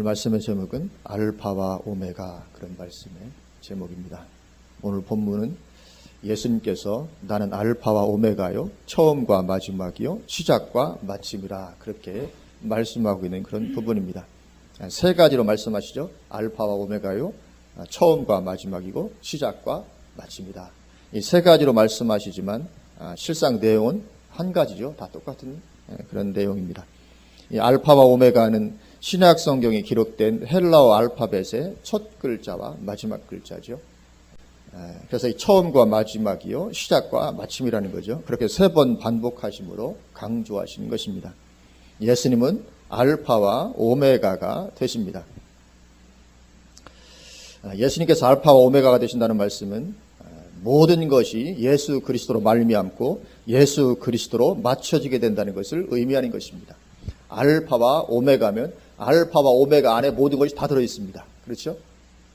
말씀의 제목은 알파와 오메가, 그런 말씀의 제목입니다. 오늘 본문은 예수님께서 나는 알파와 오메가요, 처음과 마지막이요, 시작과 마침이라, 그렇게 말씀하고 있는 그런 부분입니다. 세 가지로 말씀하시죠. 알파와 오메가요, 처음과 마지막이고 시작과 마침이다. 이 세 가지로 말씀하시지만 실상 내용은 한 가지죠. 다 똑같은 그런 내용입니다. 이 알파와 오메가는 신약 성경에 기록된 헬라어 알파벳의 첫 글자와 마지막 글자죠. 그래서 이 처음과 마지막이요, 시작과 마침이라는 거죠. 그렇게 세 번 반복하심으로 강조하시는 것입니다. 예수님은 알파와 오메가가 되십니다. 예수님께서 알파와 오메가가 되신다는 말씀은 모든 것이 예수 그리스도로 말미암고 예수 그리스도로 맞춰지게 된다는 것을 의미하는 것입니다. 알파와 오메가면 알파와 오메가 안에 모든 것이 다 들어있습니다. 그렇죠?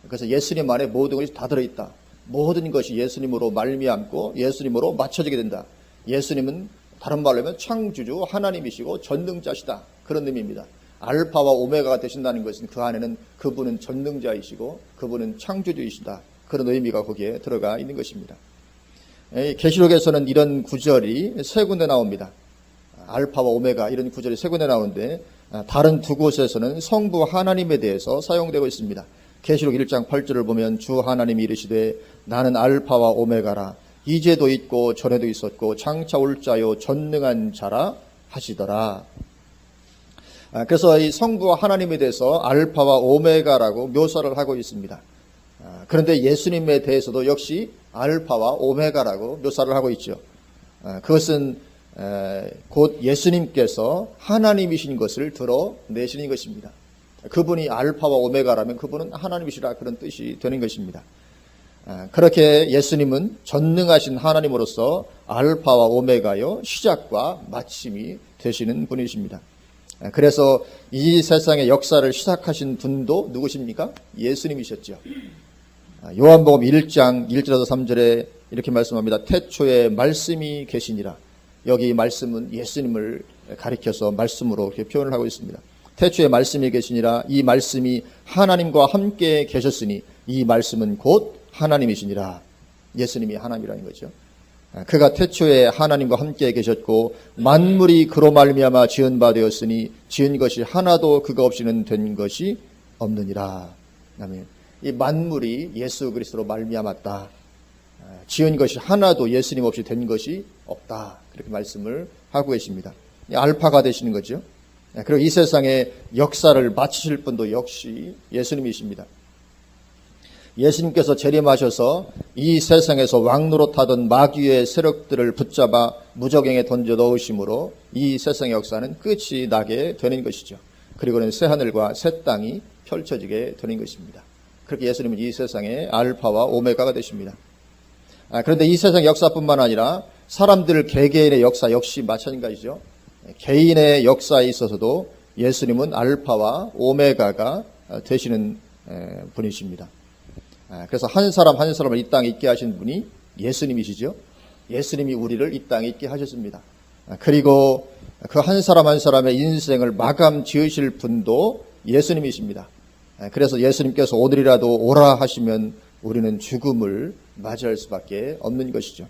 그래서 예수님 안에 모든 것이 다 들어있다. 모든 것이 예수님으로 말미암고 예수님으로 맞춰지게 된다. 예수님은 다른 말로 하면 창조주 하나님이시고 전능자시다. 그런 의미입니다. 알파와 오메가가 되신다는 것은 그 안에는 그분은 전능자이시고 그분은 창조주이시다. 그런 의미가 거기에 들어가 있는 것입니다. 계시록에서는 이런 구절이 세 군데 나옵니다. 알파와 오메가 이런 구절이 세 군데 나오는데 다른 두 곳에서는 성부 하나님에 대해서 사용되고 있습니다. 계시록 1장 8절을 보면 주 하나님이 이르시되 나는 알파와 오메가라, 이제도 있고 전에도 있었고 장차 올 자요 전능한 자라 하시더라. 그래서 이 성부와 하나님에 대해서 알파와 오메가라고 묘사를 하고 있습니다. 그런데 예수님에 대해서도 역시 알파와 오메가라고 묘사를 하고 있죠. 그것은 곧 예수님께서 하나님이신 것을 드러내시는 것입니다. 그분이 알파와 오메가라면 그분은 하나님이시라, 그런 뜻이 되는 것입니다. 그렇게 예수님은 전능하신 하나님으로서 알파와 오메가요, 시작과 마침이 되시는 분이십니다. 그래서 이 세상의 역사를 시작하신 분도 누구십니까? 예수님이셨죠. 요한복음 1장 1절에서 3절에 이렇게 말씀합니다. 태초에 말씀이 계시니라. 여기 말씀은 예수님을 가리켜서 말씀으로 이렇게 표현을 하고 있습니다. 태초에 말씀이 계시니라. 이 말씀이 하나님과 함께 계셨으니 이 말씀은 곧 하나님이시니라. 예수님이 하나님이라는 거죠. 그가 태초에 하나님과 함께 계셨고 만물이 그로 말미암아 지은 바 되었으니 지은 것이 하나도 그가 없이는 된 것이 없느니라. 아멘. 이 만물이 예수 그리스도로 말미암았다. 지은 것이 하나도 예수님 없이 된 것이 없다. 그렇게 말씀을 하고 계십니다. 알파가 되시는 거죠. 그리고 이 세상의 역사를 마치실 분도 역시 예수님이십니다. 예수님께서 재림하셔서 이 세상에서 왕노릇하던 마귀의 세력들을 붙잡아 무저갱에 던져 넣으심으로 이 세상의 역사는 끝이 나게 되는 것이죠. 그리고는 새하늘과 새 땅이 펼쳐지게 되는 것입니다. 그렇게 예수님은 이 세상의 알파와 오메가가 되십니다. 그런데 이 세상 역사뿐만 아니라 사람들 개개인의 역사 역시 마찬가지죠. 개인의 역사에 있어서도 예수님은 알파와 오메가가 되시는 분이십니다. 그래서 한 사람 한 사람을 이 땅에 있게 하신 분이 예수님이시죠. 예수님이 우리를 이 땅에 있게 하셨습니다. 그리고 그 한 사람 한 사람의 인생을 마감 지으실 분도 예수님이십니다. 그래서 예수님께서 오늘이라도 오라 하시면 우리는 죽음을 맞이할 수밖에 없는 것이죠.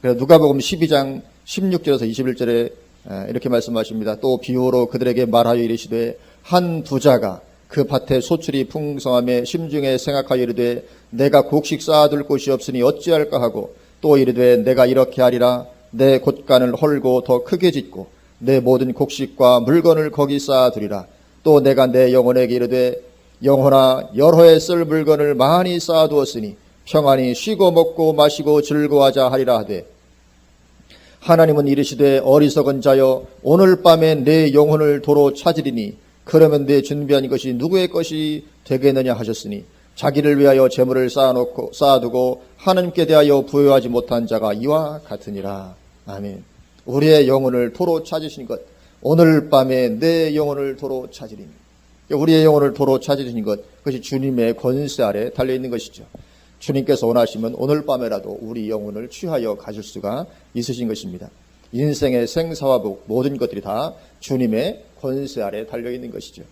그래서 누가복음 12장 16절에서 21절에 이렇게 말씀하십니다. 또 비유로 그들에게 말하여 이르시되 한 부자가 그 밭에 소출이 풍성함에 심중에 생각하여 이르되 내가 곡식 쌓아둘 곳이 없으니 어찌할까 하고 또 이르되 내가 이렇게 하리라. 내 곳간을 헐고 더 크게 짓고 내 모든 곡식과 물건을 거기 쌓아두리라. 또 내가 내 영혼에게 이르되 영혼아 여러 해 쓸 물건을 많이 쌓아두었으니 평안히 쉬고 먹고 마시고 즐거워하자 하리라 하되 하나님은 이르시되 어리석은 자여 오늘 밤에 내 영혼을 도로 찾으리니 그러면 내 준비한 것이 누구의 것이 되겠느냐 하셨으니 자기를 위하여 재물을 쌓아두고 하나님께 대하여 부여하지 못한 자가 이와 같으니라. 아멘. 우리의 영혼을 도로 찾으신 것, 오늘 밤에 내 영혼을 도로 찾으리니, 우리의 영혼을 도로 찾으신 것, 그것이 주님의 권세 아래 달려있는 것이죠. 주님께서 원하시면 오늘 밤에라도 우리 영혼을 취하여 가실 수가 있으신 것입니다. 인생의 생사와 복 모든 것들이 다 주님의 권세 아래 달려있는 것이죠.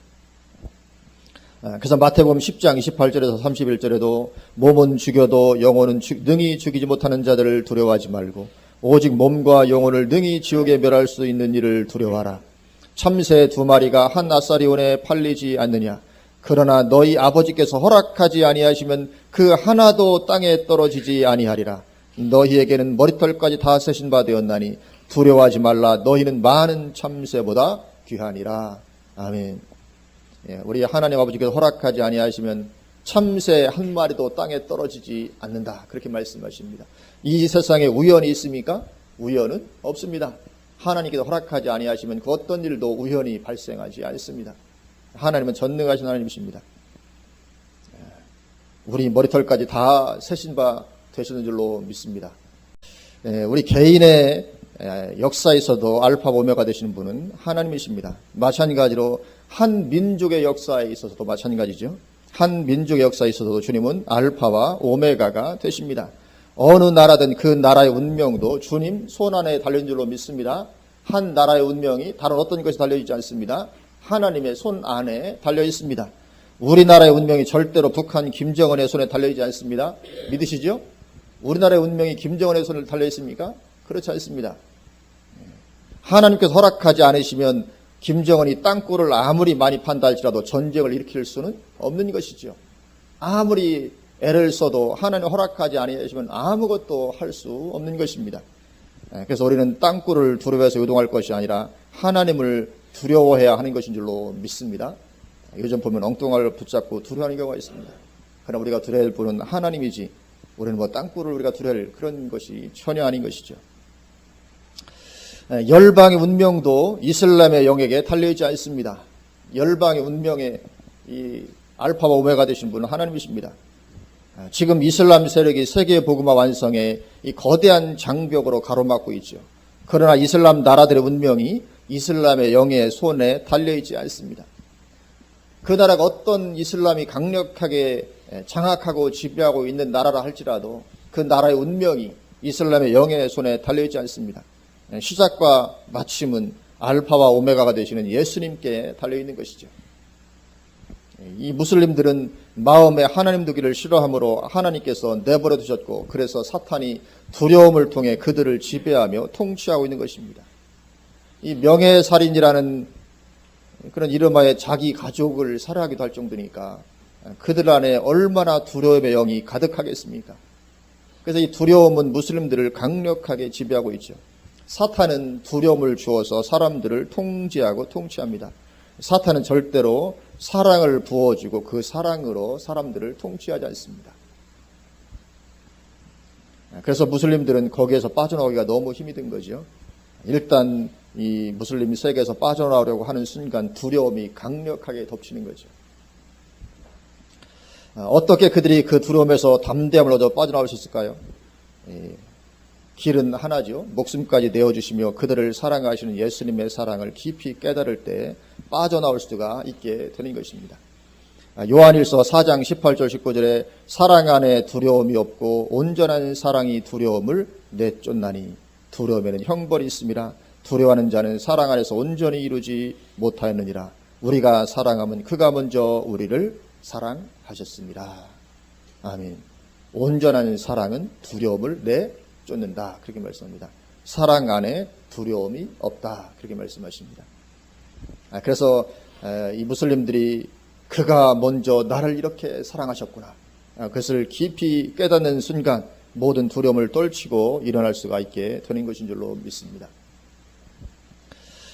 그래서 마태복음 10장 28절에서 31절에도 몸은 죽여도 영혼은 능히 죽이지 못하는 자들을 두려워하지 말고 오직 몸과 영혼을 능히 지옥에 멸할 수 있는 일을 두려워하라. 참새 2마리가 한 아사리온에 팔리지 않느냐. 그러나 너희 아버지께서 허락하지 아니하시면 그 하나도 땅에 떨어지지 아니하리라. 너희에게는 머리털까지 다 세신 바 되었나니 두려워하지 말라. 너희는 많은 참새보다 귀하니라. 아멘. 우리 하나님 아버지께서 허락하지 아니하시면 참새 한 마리도 땅에 떨어지지 않는다. 그렇게 말씀하십니다. 이 세상에 우연이 있습니까? 우연은 없습니다. 하나님께서 허락하지 아니하시면 그 어떤 일도 우연히 발생하지 않습니다. 하나님은 전능하신 하나님이십니다. 우리 머리털까지 다 세신 바 되시는 줄로 믿습니다. 우리 개인의 역사에서도 알파 오메가 되시는 분은 하나님이십니다. 마찬가지로 한 민족의 역사에 있어서도 마찬가지죠. 한 민족의 역사에 있어서도 주님은 알파와 오메가가 되십니다. 어느 나라든 그 나라의 운명도 주님 손 안에 달린 줄로 믿습니다. 한 나라의 운명이 다른 어떤 것이 달려있지 않습니다. 하나님의 손 안에 달려 있습니다. 우리나라의 운명이 절대로 북한 김정은의 손에 달려있지 않습니다. 믿으시죠? 우리나라의 운명이 김정은의 손에 달려 있습니까? 그렇지 않습니다. 하나님께서 허락하지 않으시면 김정은이 땅굴을 아무리 많이 판다 할지라도 전쟁을 일으킬 수는 없는 것이죠. 아무리 애를 써도 하나님 허락하지 아니하시면 아무것도 할 수 없는 것입니다. 그래서 우리는 땅굴을 두려워해서 요동할 것이 아니라 하나님을 두려워해야 하는 것인 줄로 믿습니다. 요즘 보면 엉뚱을 붙잡고 두려워하는 경우가 있습니다. 그러나 우리가 두려워할 분은 하나님이지 우리는 뭐 땅굴을 우리가 두려워할 그런 것이 전혀 아닌 것이죠. 열방의 운명도 이슬람의 영역에 달려있지 않습니다. 열방의 운명의 이 알파와 오메가 되신 분은 하나님이십니다. 지금 이슬람 세력이 세계 복음화 완성에 이 거대한 장벽으로 가로막고 있죠. 그러나 이슬람 나라들의 운명이 이슬람의 영의 손에 달려있지 않습니다. 그 나라가 어떤 이슬람이 강력하게 장악하고 지배하고 있는 나라라 할지라도 그 나라의 운명이 이슬람의 영의 손에 달려있지 않습니다. 시작과 마침은 알파와 오메가가 되시는 예수님께 달려있는 것이죠. 이 무슬림들은 마음에 하나님 두기를 싫어하므로 하나님께서 내버려 두셨고 그래서 사탄이 두려움을 통해 그들을 지배하며 통치하고 있는 것입니다. 이 명예살인이라는 그런 이름하에 자기 가족을 살해하기도 할 정도니까 그들 안에 얼마나 두려움의 영이 가득하겠습니까? 그래서 이 두려움은 무슬림들을 강력하게 지배하고 있죠. 사탄은 두려움을 주어서 사람들을 통제하고 통치합니다. 사탄은 절대로 사랑을 부어주고 그 사랑으로 사람들을 통치하지 않습니다. 그래서 무슬림들은 거기에서 빠져나오기가 너무 힘이 든 거죠. 일단 이 무슬림 세계에서 빠져나오려고 하는 순간 두려움이 강력하게 덮치는 거죠. 어떻게 그들이 그 두려움에서 담대함을 얻어 빠져나올 수 있을까요? 길은 하나죠. 목숨까지 내어주시며 그들을 사랑하시는 예수님의 사랑을 깊이 깨달을 때 빠져나올 수가 있게 되는 것입니다. 요한일서 4장 18절 19절에 사랑 안에 두려움이 없고 온전한 사랑이 두려움을 내쫓나니 두려움에는 형벌이 있음이라. 두려워하는 자는 사랑 안에서 온전히 이루지 못하였느니라. 우리가 사랑하면 그가 먼저 우리를 사랑하셨습니다. 아멘. 온전한 사랑은 두려움을 내쫓는다. 그렇게 말씀합니다. 사랑 안에 두려움이 없다. 그렇게 말씀하십니다. 그래서 이 무슬림들이 그가 먼저 나를 이렇게 사랑하셨구나. 그것을 깊이 깨닫는 순간 모든 두려움을 떨치고 일어날 수가 있게 되는 것인 줄로 믿습니다.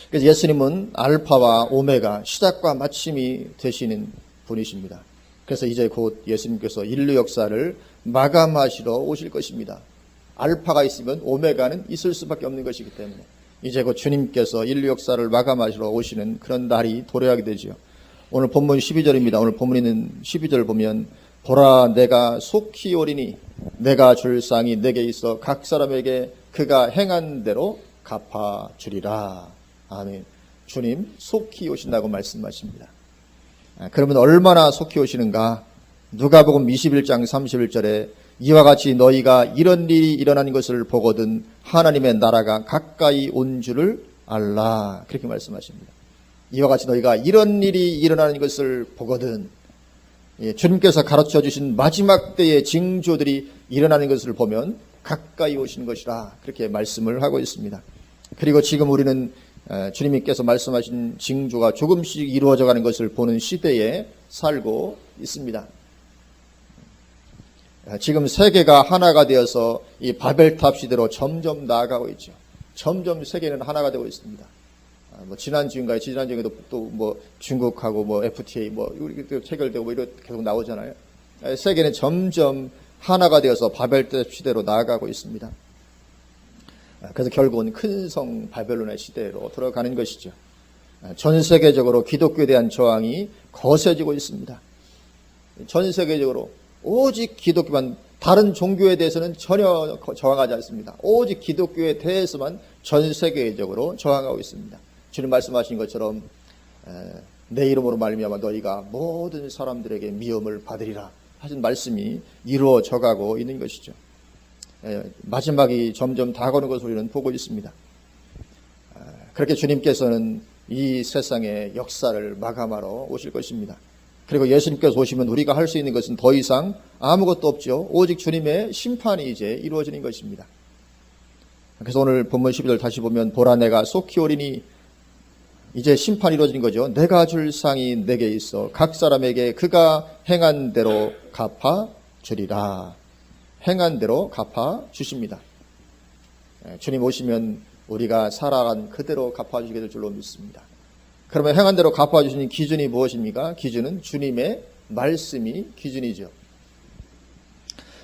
그래서 예수님은 알파와 오메가, 시작과 마침이 되시는 분이십니다. 그래서 이제 곧 예수님께서 인류 역사를 마감하시러 오실 것입니다. 알파가 있으면 오메가는 있을 수밖에 없는 것이기 때문에 이제 곧 주님께서 인류 역사를 마감하시러 오시는 그런 날이 도래하게 되죠. 오늘 본문 12절입니다. 오늘 본문에 있는 12절 보면 보라 내가 속히 오리니 내가 줄 상이 내게 있어 각 사람에게 그가 행한 대로 갚아주리라. 아멘. 주님 속히 오신다고 말씀하십니다. 그러면 얼마나 속히 오시는가? 누가복음 21장 31절에 이와 같이 너희가 이런 일이 일어나는 것을 보거든 하나님의 나라가 가까이 온 줄을 알라. 그렇게 말씀하십니다. 이와 같이 너희가 이런 일이 일어나는 것을 보거든 주님께서 가르쳐 주신 마지막 때의 징조들이 일어나는 것을 보면 가까이 오신 것이라 그렇게 말씀을 하고 있습니다. 그리고 지금 우리는 주님께서 말씀하신 징조가 조금씩 이루어져 가는 것을 보는 시대에 살고 있습니다. 지금 세계가 하나가 되어서 이 바벨탑 시대로 점점 나아가고 있죠. 점점 세계는 하나가 되고 있습니다. 지난주인가요? 또 중국하고 FTA 이렇게 체결되고 이렇게 계속 나오잖아요. 세계는 점점 하나가 되어서 바벨탑 시대로 나아가고 있습니다. 그래서 결국은 큰 성 바벨론의 시대로 들어가는 것이죠. 전 세계적으로 기독교에 대한 저항이 거세지고 있습니다. 전 세계적으로 오직 기독교만, 다른 종교에 대해서는 전혀 저항하지 않습니다. 오직 기독교에 대해서만 전 세계적으로 저항하고 있습니다. 주님 말씀하신 것처럼 내 이름으로 말미암아 너희가 모든 사람들에게 미움을 받으리라 하신 말씀이 이루어져 가고 있는 것이죠. 마지막이 점점 다가오는 것을 우리는 보고 있습니다. 그렇게 주님께서는 이 세상의 역사를 마감하러 오실 것입니다. 그리고 예수님께서 오시면 우리가 할 수 있는 것은 더 이상 아무것도 없죠. 오직 주님의 심판이 이제 이루어지는 것입니다. 그래서 오늘 본문 12절 다시 보면 보라 내가 속히 오리니, 이제 심판이 이루어지는 거죠. 내가 줄 상이 내게 있어 각 사람에게 그가 행한 대로 갚아 주리라. 행한 대로 갚아 주십니다. 주님 오시면 우리가 살아간 그대로 갚아주시게 될 줄로 믿습니다. 그러면 행한 대로 갚아주시는 기준이 무엇입니까? 기준은 주님의 말씀이 기준이죠.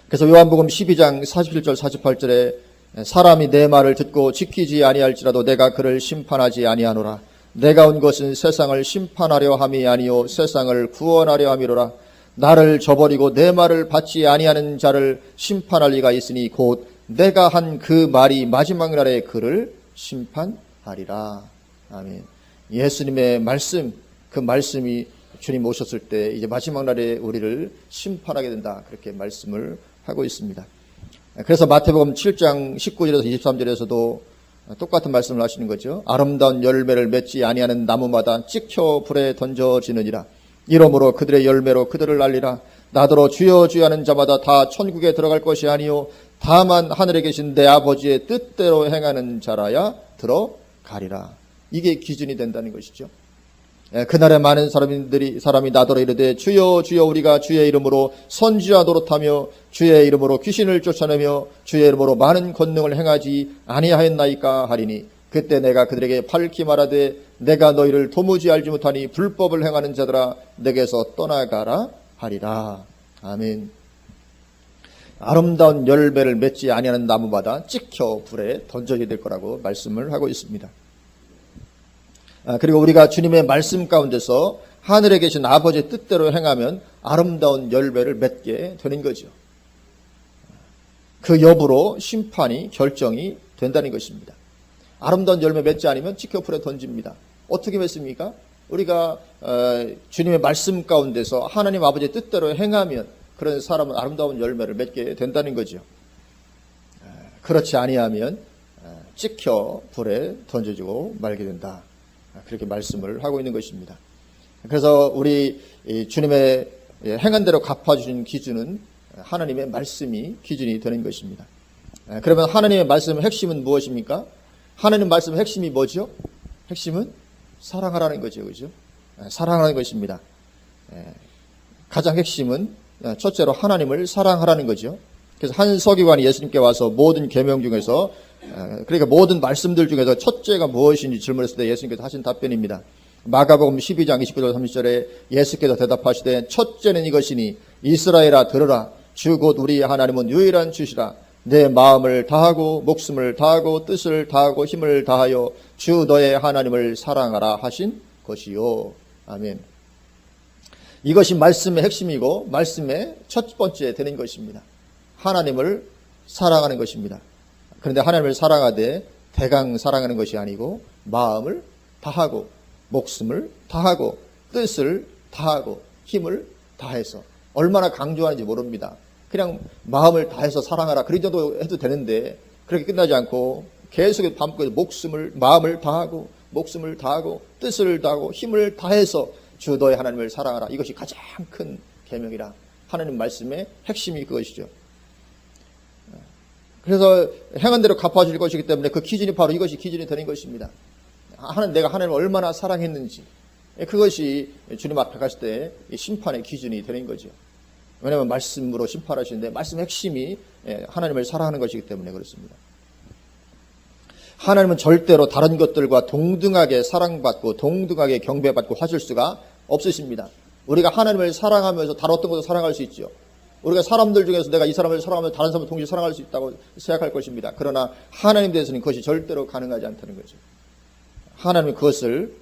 그래서 요한복음 12장 47절 48절에 사람이 내 말을 듣고 지키지 아니할지라도 내가 그를 심판하지 아니하노라. 내가 온 것은 세상을 심판하려 함이 아니요 세상을 구원하려 함이로라. 나를 저버리고 내 말을 받지 아니하는 자를 심판할 리가 있으니 곧 내가 한 그 말이 마지막 날에 그를 심판하리라. 아멘. 예수님의 말씀, 그 말씀이 주님 오셨을 때 이제 마지막 날에 우리를 심판하게 된다. 그렇게 말씀을 하고 있습니다. 그래서 마태복음 7장 19절에서 23절에서도 똑같은 말씀을 하시는 거죠. 아름다운 열매를 맺지 아니하는 나무마다 찍혀 불에 던져지느니라. 이러므로 그들의 열매로 그들을 알리라. 나더러 주여 주여 하는 자마다 다 천국에 들어갈 것이 아니요 다만 하늘에 계신 내 아버지의 뜻대로 행하는 자라야 들어가리라. 이게 기준이 된다는 것이죠. 그날에 많은 사람이 나더러 이르되 주여 주여 우리가 주의 이름으로 선지자 노릇하며 주의 이름으로 귀신을 쫓아내며 주의 이름으로 많은 권능을 행하지 아니하였나이까 하리니 그때 내가 그들에게 밝히 말하되 내가 너희를 도무지 알지 못하니 불법을 행하는 자들아 내게서 떠나가라 하리라. 아멘. 아름다운 열매를 맺지 아니하는 나무마다 찍혀 불에 던져지게 될 거라고 말씀을 하고 있습니다. 그리고 우리가 주님의 말씀 가운데서 하늘에 계신 아버지의 뜻대로 행하면 아름다운 열매를 맺게 되는 거죠. 그 여부로 심판이 결정이 된다는 것입니다. 아름다운 열매 맺지 않으면 찍혀 불에 던집니다. 어떻게 맺습니까? 우리가 주님의 말씀 가운데서 하나님 아버지의 뜻대로 행하면 그런 사람은 아름다운 열매를 맺게 된다는 거죠. 그렇지 아니하면 찍혀 불에 던져지고 말게 된다. 그렇게 말씀을 하고 있는 것입니다. 그래서 우리 주님의 행한 대로 갚아주신 기준은 하나님의 말씀이 기준이 되는 것입니다. 그러면 하나님의 말씀의 핵심은 무엇입니까? 하나님 말씀의 핵심이 뭐죠? 핵심은 사랑하라는 거죠. 그죠? 사랑하라는 것입니다. 가장 핵심은 첫째로 하나님을 사랑하라는 거죠. 그래서 한 서기관이 예수님께 와서 모든 계명 중에서 그러니까 모든 말씀들 중에서 첫째가 무엇인지 질문했을 때 예수님께서 하신 답변입니다. 마가복음 12장 29절 30절에 예수께서 대답하시되 첫째는 이것이니 이스라엘아 들으라. 주 곧 우리 하나님은 유일한 주시라. 내 마음을 다하고 목숨을 다하고 뜻을 다하고 힘을 다하여 주 너의 하나님을 사랑하라 하신 것이요. 아멘. 이것이 말씀의 핵심이고 말씀의 첫 번째 되는 것입니다. 하나님을 사랑하는 것입니다. 그런데 하나님을 사랑하되 대강 사랑하는 것이 아니고 마음을 다하고 목숨을 다하고 뜻을 다하고 힘을 다해서, 얼마나 강조하는지 모릅니다. 그냥 마음을 다해서 사랑하라 그런 정도 해도 되는데 그렇게 끝나지 않고 계속 반복해서 마음을 다하고 목숨을 다하고 뜻을 다하고 힘을 다해서 주 너의 하나님을 사랑하라. 이것이 가장 큰 계명이라. 하나님 말씀의 핵심이 그것이죠. 그래서 행한 대로 갚아줄 것이기 때문에 그 기준이 바로 이것이 기준이 되는 것입니다. 내가 하나님을 얼마나 사랑했는지, 그것이 주님 앞에 갔을 때 심판의 기준이 되는 거죠. 왜냐하면 말씀으로 심판하시는데 말씀의 핵심이 하나님을 사랑하는 것이기 때문에 그렇습니다. 하나님은 절대로 다른 것들과 동등하게 사랑받고 동등하게 경배받고 하실 수가 없으십니다. 우리가 하나님을 사랑하면서 다른 어떤 것도 사랑할 수 있죠. 우리가 사람들 중에서 내가 이 사람을 사랑하면서 다른 사람을 동시에 사랑할 수 있다고 생각할 것입니다. 그러나 하나님 대해서는 그것이 절대로 가능하지 않다는 거죠. 하나님은 그것을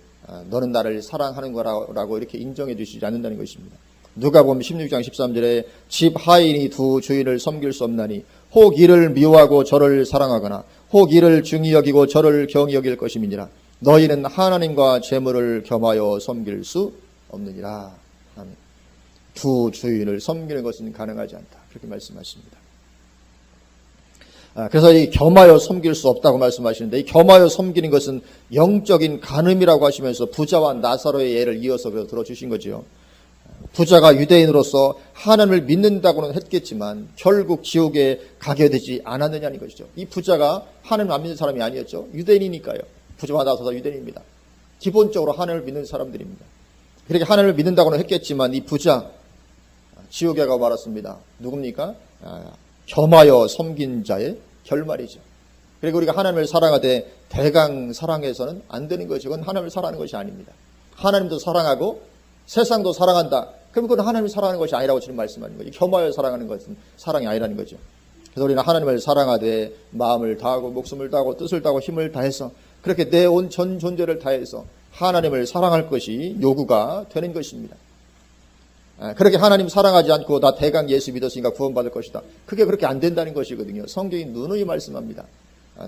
너는 나를 사랑하는 거라고 이렇게 인정해 주시지 않는다는 것입니다. 누가복음 16장 13절에 집 하인이 두 주인을 섬길 수 없나니 혹 이를 미워하고 저를 사랑하거나 혹 이를 중히 여기고 저를 경히 여길 것임이니라. 너희는 하나님과 재물을 겸하여 섬길 수 없느니라. 아멘. 두 주인을 섬기는 것은 가능하지 않다. 그렇게 말씀하십니다. 그래서 이 겸하여 섬길 수 없다고 말씀하시는데, 이 겸하여 섬기는 것은 영적인 간음이라고 하시면서 부자와 나사로의 예를 이어서 들어주신 거죠. 부자가 유대인으로서 하나님을 믿는다고는 했겠지만 결국 지옥에 가게 되지 않았느냐는 것이죠. 이 부자가 하나님을 안 믿는 사람이 아니었죠. 유대인이니까요. 부자와 나사로 유대인입니다. 기본적으로 하나님을 믿는 사람들입니다. 그렇게 하나님을 믿는다고는 했겠지만 이 부자 지옥에 가고 말았습니다. 누굽니까? 겸하여 섬긴 자의 결말이죠. 그리고 우리가 하나님을 사랑하되 대강 사랑해서는 안 되는 것이, 그건 하나님을 사랑하는 것이 아닙니다. 하나님도 사랑하고 세상도 사랑한다. 그럼 그건 하나님을 사랑하는 것이 아니라고 지금 말씀하는 거죠. 겸하여 사랑하는 것은 사랑이 아니라는 거죠. 그래서 우리는 하나님을 사랑하되 마음을 다하고 목숨을 다하고 뜻을 다하고 힘을 다해서 그렇게 내 온 전 존재를 다해서 하나님을 사랑할 것이 요구가 되는 것입니다. 그렇게 하나님 사랑하지 않고 나 대강 예수 믿었으니까 구원받을 것이다. 그게 그렇게 안 된다는 것이거든요. 성경이 누누이 말씀합니다.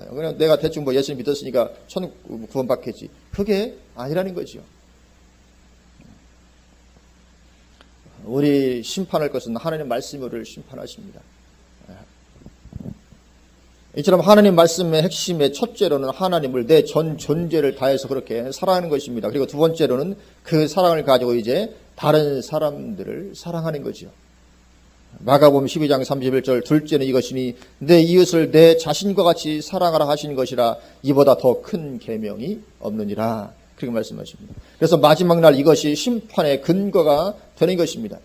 그냥 내가 대충 예수 믿었으니까 천국 구원받겠지. 그게 아니라는 거죠. 우리 심판할 것은 하나님 말씀으로 심판하십니다. 이처럼 하나님 말씀의 핵심의 첫째로는 하나님을 내 전 존재를 다해서 그렇게 사랑하는 것입니다. 그리고 두 번째로는 그 사랑을 가지고 이제 다른 사람들을 사랑하는 거죠. 마가복음 12장 31절 둘째는 이것이니 내 이웃을 내 자신과 같이 사랑하라 하신 것이라 이보다 더 큰 계명이 없느니라. 그렇게 말씀하십니다. 그래서 마지막 날 이것이 심판의 근거가 되는 것입니다.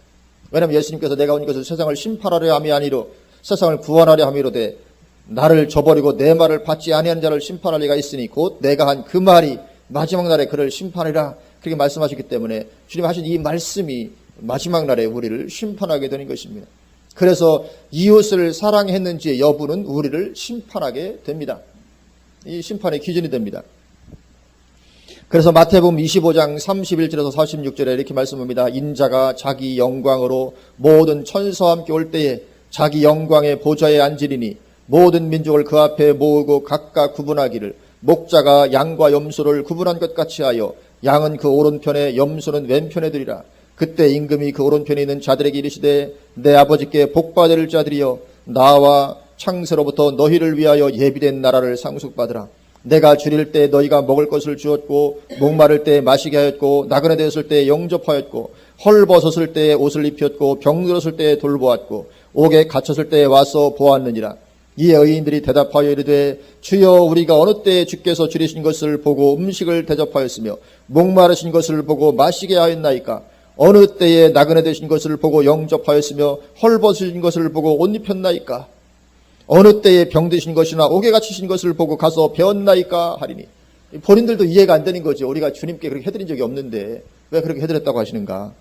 왜냐하면 예수님께서 내가 온 것을 세상을 심판하려 함이 아니로 세상을 구원하려 함이로되 나를 저버리고 내 말을 받지 아니하는 자를 심판할 리가 있으니 곧 내가 한 그 말이 마지막 날에 그를 심판하리라. 그렇게 말씀하셨기 때문에 주님 하신 이 말씀이 마지막 날에 우리를 심판하게 되는 것입니다. 그래서 이웃을 사랑했는지의 여부는 우리를 심판하게 됩니다. 이 심판의 기준이 됩니다. 그래서 마태복음 25장 31절에서 46절에 이렇게 말씀합니다. 인자가 자기 영광으로 모든 천사와 함께 올 때에 자기 영광의 보좌에 앉으리니 모든 민족을 그 앞에 모으고 각각 구분하기를 목자가 양과 염소를 구분한 것 같이 하여 양은 그 오른편에 염소는 왼편에 두리라. 그때 임금이 그 오른편에 있는 자들에게 이르시되 내 아버지께 복받을 자들이여 나와 창세로부터 너희를 위하여 예비된 나라를 상속받으라. 내가 줄일 때 너희가 먹을 것을 주었고 목마를 때 마시게 하였고 나그네 되었을 때 영접하였고 헐벗었을 때 옷을 입혔고 병들었을 때 돌보았고 옥에 갇혔을 때 와서 보았느니라. 이에 의인들이 대답하여 이르되 주여 우리가 어느 때에 주께서 줄이신 것을 보고 음식을 대접하였으며 목마르신 것을 보고 마시게 하였나이까. 어느 때에 나그네 되신 것을 보고 영접하였으며 헐벗으신 것을 보고 옷 입혔나이까. 어느 때에 병드신 것이나 옥에 갇히신 것을 보고 가서 배웠나이까 하리니. 본인들도 이해가 안 되는 거죠. 우리가 주님께 그렇게 해드린 적이 없는데 왜 그렇게 해드렸다고 하시는가.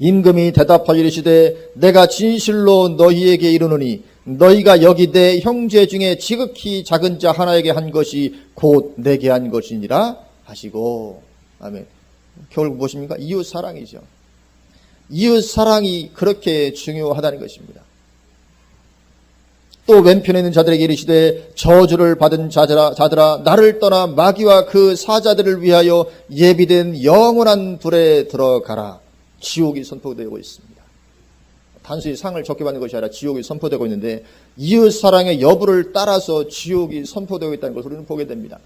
임금이 대답하여 이르시되 내가 진실로 너희에게 이르노니 너희가 여기 내 형제 중에 지극히 작은 자 하나에게 한 것이 곧 내게 한 것이니라 하시고. 아멘. 결국 무엇입니까? 이웃 사랑이죠. 이웃 사랑이 그렇게 중요하다는 것입니다. 또 왼편에 있는 자들에게 이르시되 저주를 받은 자들아 나를 떠나 마귀와 그 사자들을 위하여 예비된 영원한 불에 들어가라. 지옥이 선포되고 있습니다. 단순히 상을 적게 받는 것이 아니라 지옥이 선포되고 있는데 이웃 사랑의 여부를 따라서 지옥이 선포되고 있다는 것을 우리는 보게 됩니다.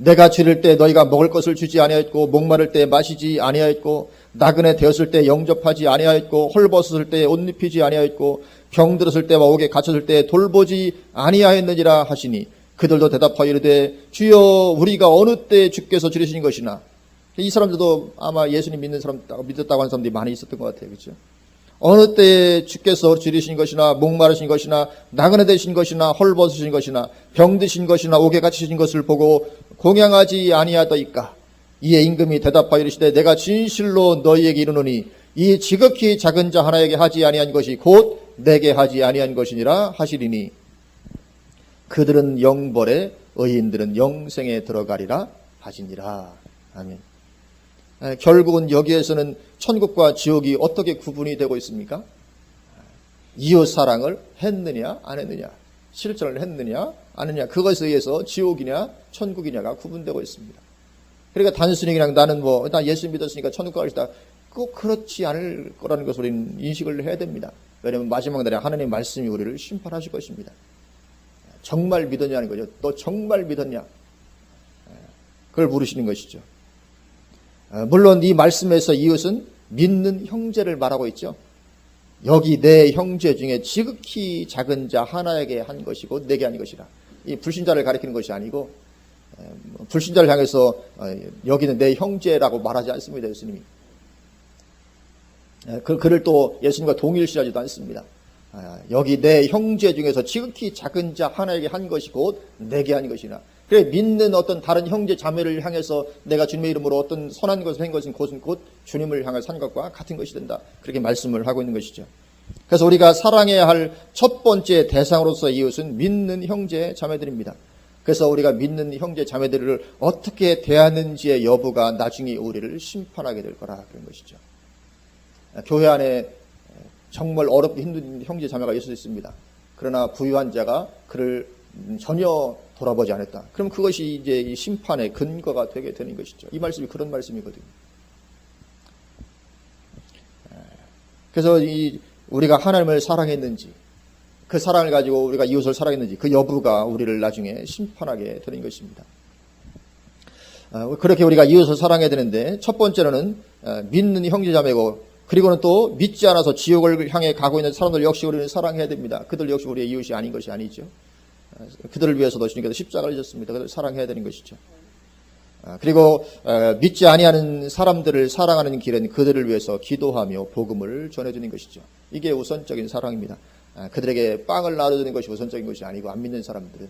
내가 주릴 때 너희가 먹을 것을 주지 아니하였고 목마를 때 마시지 아니하였고 나그네 되었을 때 영접하지 아니하였고 헐벗었을 때 옷 입히지 아니하였고 병들었을 때와 옥에 갇혔을 때 돌보지 아니하였느니라 하시니 그들도 대답하여 이르되 주여 우리가 어느 때 주께서 주리신 것이나. 이 사람들도 아마 예수님 믿었다고 하는 사람들이 많이 있었던 것 같아요. 그렇죠? 어느 때 주께서 주리신 것이나 목마르신 것이나 나그네 되신 것이나 헐벗으신 것이나 병드신 것이나 옥에 갇히신 것을 보고 공양하지 아니하더이까. 이에 임금이 대답하여 이르시되 내가 진실로 너희에게 이르노니 이 지극히 작은 자 하나에게 하지 아니한 것이 곧 내게 하지 아니한 것이니라 하시리니 그들은 영벌에 의인들은 영생에 들어가리라 하시니라. 아멘. 결국은 여기에서는 천국과 지옥이 어떻게 구분이 되고 있습니까? 이웃 사랑을 했느냐 안 했느냐, 실천을 했느냐 안 했느냐, 그것에 의해서 지옥이냐 천국이냐가 구분되고 있습니다. 그러니까 단순히 그냥 나는 나 예수 믿었으니까 천국 갈 것이다, 꼭 그렇지 않을 거라는 것을 우리는 인식을 해야 됩니다. 왜냐하면 마지막 날에 하나님의 말씀이 우리를 심판하실 것입니다. 정말 믿었냐는 거죠. 너 정말 믿었냐? 그걸 물으시는 것이죠. 물론 이 말씀에서 이웃은 믿는 형제를 말하고 있죠. 여기 내 형제 중에 지극히 작은 자 하나에게 한 것이고 내게 한 것이라. 이 불신자를 가리키는 것이 아니고 불신자를 향해서 여기는 내 형제라고 말하지 않습니다. 예수님이. 그를 또 예수님과 동일시하지도 않습니다. 여기 내 형제 중에서 지극히 작은 자 하나에게 한 것이 곧 내게 한 것이나. 그래, 믿는 어떤 다른 형제 자매를 향해서 내가 주님의 이름으로 어떤 선한 것을 한 것은 곧 주님을 향한 산 것과 같은 것이 된다. 그렇게 말씀을 하고 있는 것이죠. 그래서 우리가 사랑해야 할 첫 번째 대상으로서 이웃은 믿는 형제 자매들입니다. 그래서 우리가 믿는 형제 자매들을 어떻게 대하는지의 여부가 나중에 우리를 심판하게 될 거라 그런 것이죠. 교회 안에 정말 어렵고 힘든 형제 자매가 있을 수 있습니다. 그러나 부유한 자가 그를 전혀 돌아보지 않았다. 그럼 그것이 이제 이 심판의 근거가 되게 되는 것이죠. 이 말씀이 그런 말씀이거든요. 그래서 우리가 하나님을 사랑했는지, 그 사랑을 가지고 우리가 이웃을 사랑했는지 그 여부가 우리를 나중에 심판하게 되는 것입니다. 그렇게 우리가 이웃을 사랑해야 되는데 첫 번째로는 믿는 형제자매고, 그리고는 또 믿지 않아서 지옥을 향해 가고 있는 사람들 역시 우리는 사랑해야 됩니다. 그들 역시 우리의 이웃이 아닌 것이 아니죠. 그들을 위해서도 주님께서 십자가를 지셨습니다. 그들을 사랑해야 되는 것이죠. 그리고 믿지 아니하는 사람들을 사랑하는 길은 그들을 위해서 기도하며 복음을 전해주는 것이죠. 이게 우선적인 사랑입니다. 그들에게 빵을 나눠주는 것이 우선적인 것이 아니고, 안 믿는 사람들은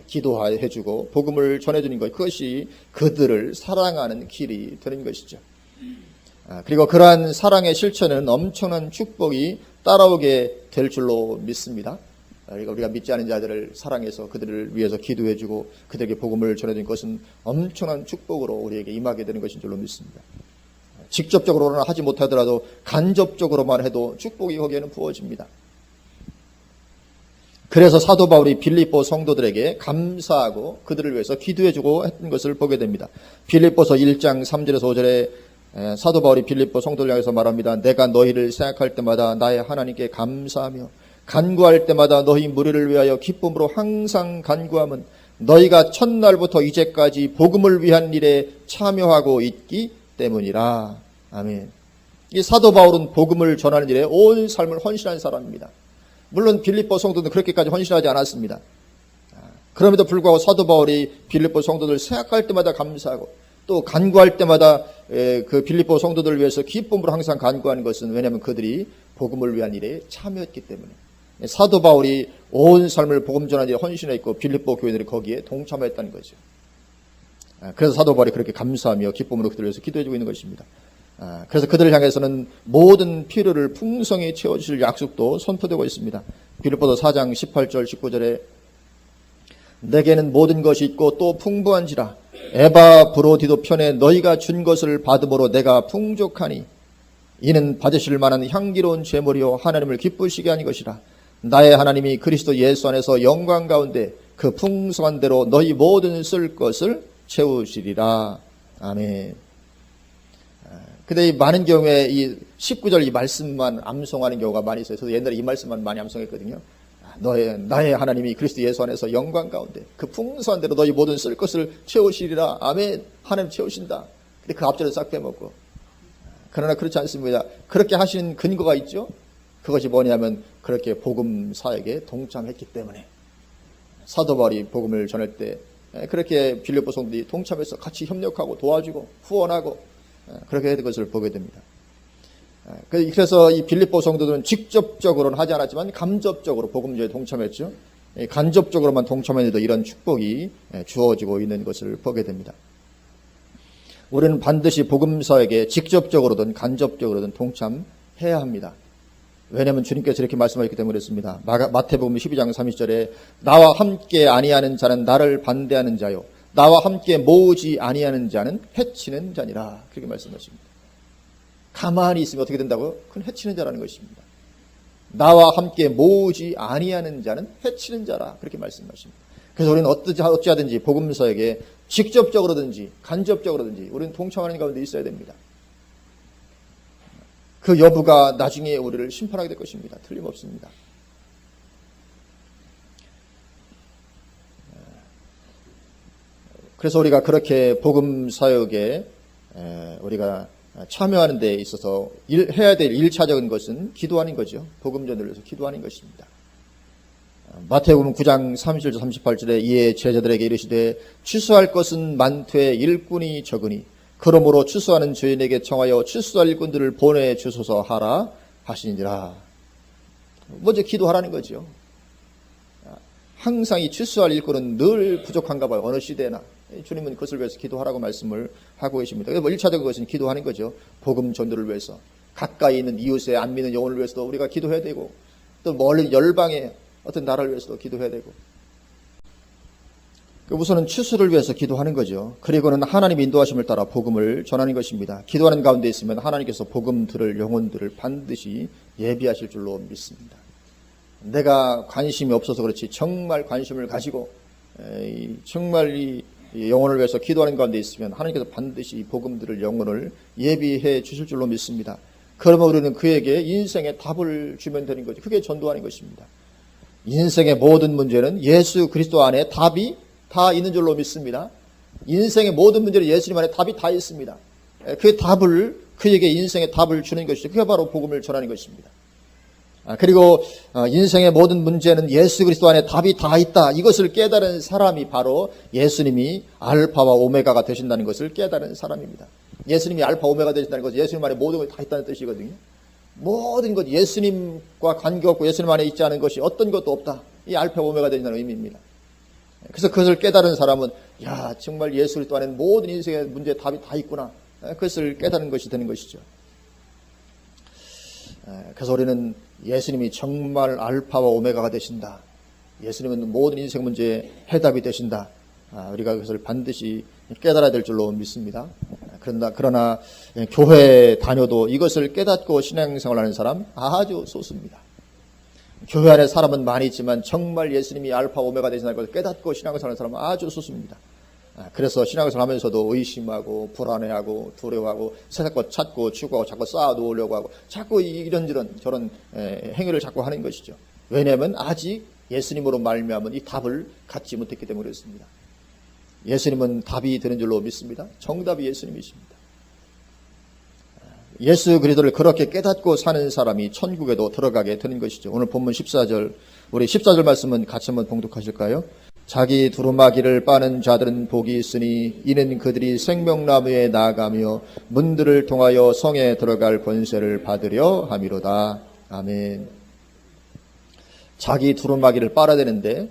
기도해주고 복음을 전해주는 것, 그것이 그들을 사랑하는 길이 되는 것이죠. 그리고 그러한 사랑의 실천은 엄청난 축복이 따라오게 될 줄로 믿습니다. 그러니까 우리가 믿지 않은 자들을 사랑해서 그들을 위해서 기도해주고 그들에게 복음을 전해주는 것은 엄청난 축복으로 우리에게 임하게 되는 것인 줄로 믿습니다. 직접적으로는 하지 못하더라도 간접적으로만 해도 축복이 거기에는 부어집니다. 그래서 사도 바울이 빌립보 성도들에게 감사하고 그들을 위해서 기도해주고 했던 것을 보게 됩니다. 빌립보서 1장 3절에서 5절에 사도 바울이 빌립보 성도를 향해서 말합니다. 내가 너희를 생각할 때마다 나의 하나님께 감사하며 간구할 때마다 너희 무리를 위하여 기쁨으로 항상 간구함은 너희가 첫날부터 이제까지 복음을 위한 일에 참여하고 있기 때문이라. 아멘. 이 사도 바울은 복음을 전하는 일에 온 삶을 헌신한 사람입니다. 물론 빌립보 성도는 그렇게까지 헌신하지 않았습니다. 그럼에도 불구하고 사도 바울이 빌립보 성도들 생각할 때마다 감사하고 또 간구할 때마다 그 빌립보 성도들을 위해서 기쁨으로 항상 간구하는 것은, 왜냐하면 그들이 복음을 위한 일에 참여했기 때문에. 사도 바울이 온 삶을 복음 전하는 일에 헌신했고 빌립보 교회들이 거기에 동참했다는 거죠. 그래서 사도 바울이 그렇게 감사하며 기쁨으로 그들을 위해서 기도해주고 있는 것입니다. 그래서 그들을 향해서는 모든 필요를 풍성히 채워주실 약속도 선포되고 있습니다. 빌립보서 4장 18절 19절에 내게는 모든 것이 있고 또 풍부한지라 에바 브로디도 편에 너희가 준 것을 받음으로 내가 풍족하니 이는 받으실 만한 향기로운 제물이요 하나님을 기쁘시게 하는 것이라. 나의 하나님이 그리스도 예수 안에서 영광 가운데 그 풍성한 대로 너희 모든 쓸 것을 채우시리라. 아멘. 근데 이 많은 경우에 이 19절 이 말씀만 암송하는 경우가 많이 있어요. 저도 옛날에 이 말씀만 많이 암송했거든요. 나의 하나님이 그리스도 예수 안에서 영광 가운데 그 풍성한 대로 너희 모든 쓸 것을 채우시리라. 아멘. 하나님 채우신다. 근데 그 앞절을 싹 빼먹고. 그러나 그렇지 않습니다. 그렇게 하신 근거가 있죠. 그것이 뭐냐면 그렇게 복음 사역에 동참했기 때문에 사도 바울이 복음을 전할 때 그렇게 빌립보 성도들이 동참해서 같이 협력하고 도와주고 후원하고 그렇게 된 것을 보게 됩니다. 그래서 이 빌립보 성도들은 직접적으로는 하지 않았지만 간접적으로 복음제에 동참했죠. 간접적으로만 동참했는데도 이런 축복이 주어지고 있는 것을 보게 됩니다. 우리는 반드시 복음 사역에 직접적으로든 간접적으로든 동참해야 합니다. 왜냐하면 주님께서 이렇게 말씀하셨기 때문에 그렇습니다. 마태복음 12장 30절에 나와 함께 아니하는 자는 나를 반대하는 자요 나와 함께 모으지 아니하는 자는 해치는 자니라. 그렇게 말씀하십니다. 가만히 있으면 어떻게 된다고요? 그건 해치는 자라는 것입니다. 나와 함께 모으지 아니하는 자는 해치는 자라. 그렇게 말씀하십니다. 그래서 우리는 어찌하든지 복음 사역에 직접적으로든지 간접적으로든지 우리는 동참하는 가운데 있어야 됩니다. 그 여부가 나중에 우리를 심판하게 될 것입니다. 틀림없습니다. 그래서 우리가 그렇게 복음 사역에 우리가 참여하는 데 있어서 해야 될 1차적인 것은 기도하는 거죠. 복음 전도를 위해서 기도하는 것입니다. 마태복음 9장 37절 38절에 이에 제자들에게 이르시되 추수할 것은 많되 일꾼이 적으니 그러므로 추수하는 주인에게 청하여 추수할 일꾼들을 보내주소서 하라 하시니라. 먼저 기도하라는 거죠. 항상 이 추수할 일꾼은 늘 부족한가 봐요. 어느 시대나. 주님은 그것을 위해서 기도하라고 말씀을 하고 계십니다. 1차적인 것은 기도하는 거죠. 복음 전도를 위해서. 가까이 있는 이웃의 안 믿는 영혼을 위해서도 우리가 기도해야 되고 또 멀리 열방의 어떤 나라를 위해서도 기도해야 되고 우선은 추수를 위해서 기도하는 거죠. 그리고는 하나님 인도하심을 따라 복음을 전하는 것입니다. 기도하는 가운데 있으면 하나님께서 복음 들을 영혼들을 반드시 예비하실 줄로 믿습니다. 내가 관심이 없어서 그렇지 정말 관심을 가지고 정말 이 영혼을 위해서 기도하는 가운데 있으면 하나님께서 반드시 복음 들을 영혼을 예비해 주실 줄로 믿습니다. 그러면 우리는 그에게 인생의 답을 주면 되는 거죠. 그게 전도하는 것입니다. 인생의 모든 문제는 예수 그리스도 안에 답이 다 있는 줄로 믿습니다. 인생의 모든 문제는 예수님 안에 답이 다 있습니다. 그 답을 그에게 인생의 답을 주는 것이죠. 그게 바로 복음을 전하는 것입니다. 그리고 인생의 모든 문제는 예수 그리스도 안에 답이 다 있다. 이것을 깨달은 사람이 바로 예수님이 알파와 오메가가 되신다는 것을 깨달은 사람입니다. 예수님이 알파 오메가 되신다는 것은 예수님 안에 모든 것이 다 있다는 뜻이거든요. 모든 것 예수님과 관계없고 예수님 안에 있지 않은 것이 어떤 것도 없다. 이 알파 오메가 되신다는 의미입니다. 그래서 그것을 깨달은 사람은 야 정말 예수 그리스도 안에는 모든 인생의 문제에 답이 다 있구나. 그것을 깨달은 것이 되는 것이죠. 그래서 우리는 예수님이 정말 알파와 오메가가 되신다. 예수님은 모든 인생 문제의 해답이 되신다. 우리가 그것을 반드시 깨달아야 될 줄로 믿습니다. 그러나 교회 다녀도 이것을 깨닫고 신앙생활하는 사람 아주 소수입니다. 교회 안에 사람은 많이 있지만 정말 예수님이 알파 오메가 되신다는 것을 깨닫고 신앙생활하는 사람은 아주 소수입니다. 그래서 신앙생활 하면서도 의심하고 불안해하고 두려워하고 세상 것 찾고 추구하고 자꾸 쌓아놓으려고 하고 자꾸 이런저런 저런 행위를 자꾸 하는 것이죠. 왜냐하면 아직 예수님으로 말미암은 이 답을 갖지 못했기 때문에 그렇습니다. 예수님은 답이 되는 줄로 믿습니다. 정답이 예수님이십니다. 예수 그리스도를 그렇게 깨닫고 사는 사람이 천국에도 들어가게 되는 것이죠. 오늘 본문 14절 우리 14절 말씀은 같이 한번 봉독하실까요? 자기 두루마기를 빠는 자들은 복이 있으니 이는 그들이 생명나무에 나아가며 문들을 통하여 성에 들어갈 권세를 받으려 함이로다. 아멘. 자기 두루마기를 빨아야 되는데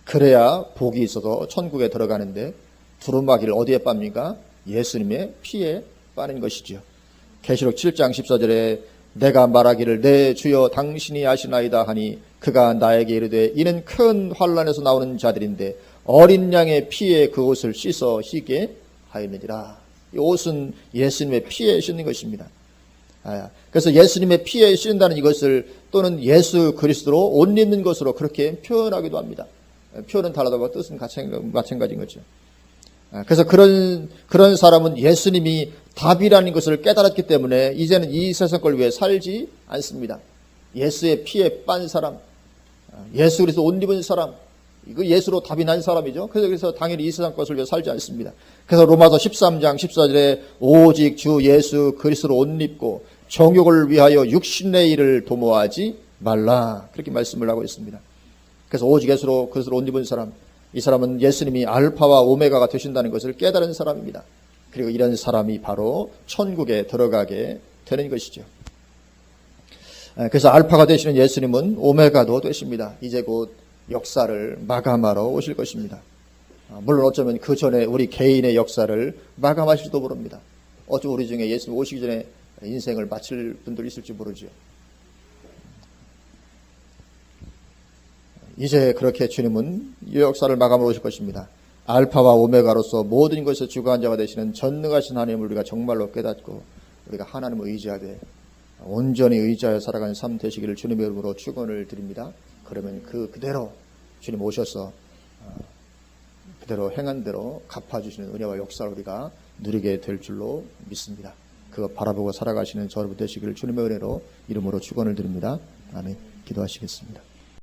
그래야 복이 있어서 천국에 들어가는데 두루마기를 어디에 빱니까? 예수님의 피에 빠는 것이죠. 계시록 7장 14절에 내가 말하기를 내 주여 당신이 아시나이다 하니 그가 나에게 이르되 이는 큰 환난에서 나오는 자들인데 어린 양의 피에 그 옷을 씻어 희게 하였느니라. 이 옷은 예수님의 피에 씻는 것입니다. 그래서 예수님의 피에 씻는다는 이것을 또는 예수 그리스도로 옷 입는 것으로 그렇게 표현하기도 합니다. 표현은 달라도 뜻은 마찬가지인 거죠. 그래서 그런 사람은 예수님이 답이라는 것을 깨달았기 때문에 이제는 이 세상 걸 위해 살지 않습니다. 예수의 피에 빤 사람, 예수 그리스도 옷 입은 사람, 이거 예수로 답이 난 사람이죠. 그래서 당연히 이 세상 것을 위해 살지 않습니다. 그래서 로마서 13장 14절에 오직 주 예수 그리스도로 옷 입고 정욕을 위하여 육신의 일을 도모하지 말라, 그렇게 말씀을 하고 있습니다. 그래서 오직 예수로 그리스도로 옷 입은 사람, 이 사람은 예수님이 알파와 오메가가 되신다는 것을 깨달은 사람입니다. 그리고 이런 사람이 바로 천국에 들어가게 되는 것이죠. 그래서 알파가 되시는 예수님은 오메가도 되십니다. 이제 곧 역사를 마감하러 오실 것입니다. 물론 어쩌면 그 전에 우리 개인의 역사를 마감하실지도 모릅니다. 어쩌면 우리 중에 예수님 오시기 전에 인생을 마칠 분들이 있을지 모르죠. 이제 그렇게 주님은 이 역사를 마감하러 오실 것입니다. 알파와 오메가로서 모든 것에 주관한 자가 되시는 전능하신 하나님을 우리가 정말로 깨닫고 우리가 하나님을 의지하되 온전히 의지하여 살아가는 삶 되시기를 주님의 이름으로 축원을 드립니다. 그러면 그대로 주님 오셔서 그대로 행한 대로 갚아주시는 은혜와 역사를 우리가 누리게 될 줄로 믿습니다. 그거 바라보고 살아가시는 저 여러분 되시기를 주님의 은혜로 이름으로 축원을 드립니다. 아멘. 기도하시겠습니다.